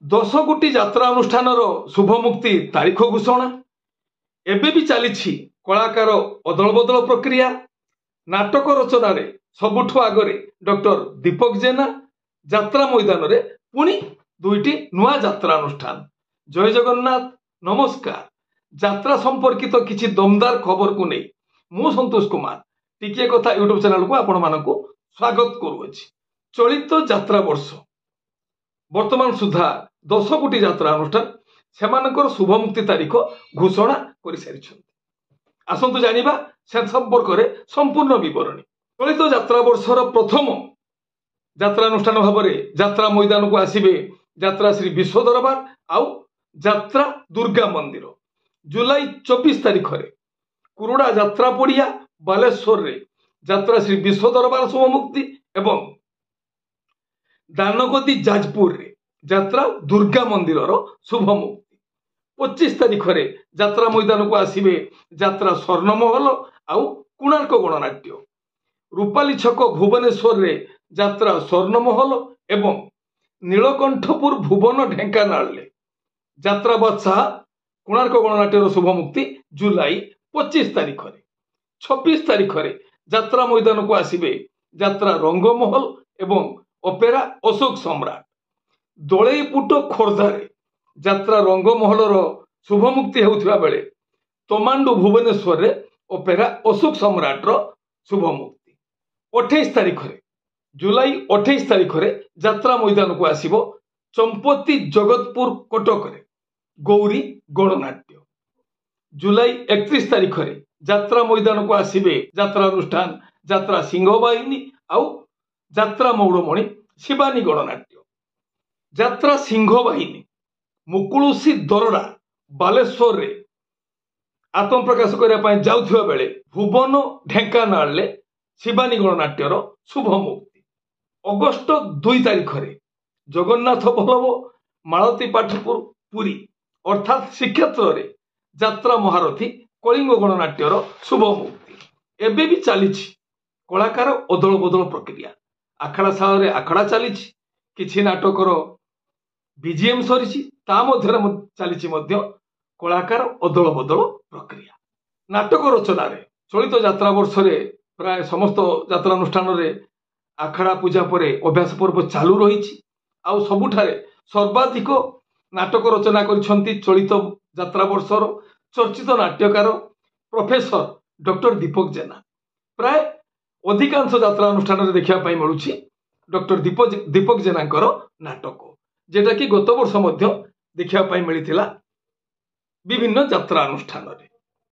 10 गोटी यात्रा अनुष्ठान शुभ मुक्ति तारीख घोषणा एबे भी चली कलाकार अदल बदल प्रक्रिया नाटक रचन सबुठ आगे डॉक्टर दीपक जेना यात्रा मैदान में पुणी दुईटी नुआ यात्रा अनुष्ठान। जय जगन्नाथ नमस्कार। यात्रा संपर्कित किछि दमदार खबर को नहीं मु संतोष कुमार टिके कथा यूट्यूब चैनल को आपण मानक स्वागत करुछि। चलित यात्रा वर्ष वर्तमान सुधा 10 कोटी यात्रा अनुष्ठान सेमानकर शुभ मुक्ति तारीख घोषणा कर सारी। आसंतु जानिबा से संपर्क में संपूर्ण विवरणी। चलित यात्रा वर्षर प्रथम यात्रा अनुष्ठान भाव में यात्रा मैदान को आसिबे यात्रा श्री विश्व दरबार आउ यात्रा दुर्गा मंदिर। जुलाई 24 तारीख में कुरुड़ा यात्रा पड़िया बालेश्वर रे यात्रा श्री विश्व दरबार शुभ मुक्ति एवं दानगदी जाजपुर रे यात्रा दुर्गा मंदिर शुभ मुक्ति। 25 तारीख में यात्रा मैदान को आसिबे यात्रा स्वर्णमहल आउ कोणार्क गणनाट्य। रूपाली छक भुवनेश्वर रे यात्रा स्वर्णमहल एवं नीलकंठपुर भुवन ढेंकानाल रे यात्रा बादशाह कोणार्क गणनाट्यर शुभ मुक्ति जुलाई 25 तारीख में। 26 तारीख में यात्रा मैदान को आसिबे यात्रा रंगमहल एवं ओपेरा अशोक सम्राट। दोलईपुट खोर्धारे यात्रा रंगमहल शुभ मुक्ति होउथिबा बेले तमांडू भुवनेश्वर रे ओपेरा अशोक सम्राट शुभ मुक्ति। 28 तारीख में जुलाई 28 तारीख में यात्रा मैदान को आसिबो चंपती जगतपुर कटक रे गौरी गणनाट्य। जुलाई 31 तारीख में यात्रा मैदान को आसिबे यात्रा अनुष्ठान यात्रा सिंहवाहिनी आउ यात्रा मौड़मणि शिवानी गणनाट्य। यात्रा सिंहवाहिनी मुकुलुसी दरड़ा बालेश्वर रे आत्म प्रकाश करने जाउथिबा बेले भुवन ढेंकानाल रे शिवानी गणनाट्यर शुभ मुक्ति। अगस्ट 2 तारीख में जगन्नाथ बल्लभ मालती पाठपुर पुरी अर्थात श्रीक्षेत्र रे यात्रा महारथी कलिंग गणनाट्यर शुभ मुक्ति। एबे भी चली कलाकार अदल बदल प्रक्रिया। आखड़ा साल रे आखड़ा चली किछि नाटकर बीजीएम सरी चली कलाकार अदल बदल प्रक्रिया। नाटक रचन चलित यात्रा वर्ष रे प्राय समस्त यात्रा अनुष्ठान रे आखड़ा पूजा परे अभ्यास पर्व चालू रही आउ सबुठारे सर्वाधिक नाटक रचना करिसेंती चलित यात्रा वर्षर चर्चित नाट्यकार प्रोफेसर डॉक्टर दीपक जेना। प्राय अधिकांश यात्रा अनुष्ठान रे देखा मिलूँ डॉक्टर दीपक जेनांकर नाटक जेटा कि गत वर्ष देखा मिलता विभिन्न यात्रा अनुष्ठान रे।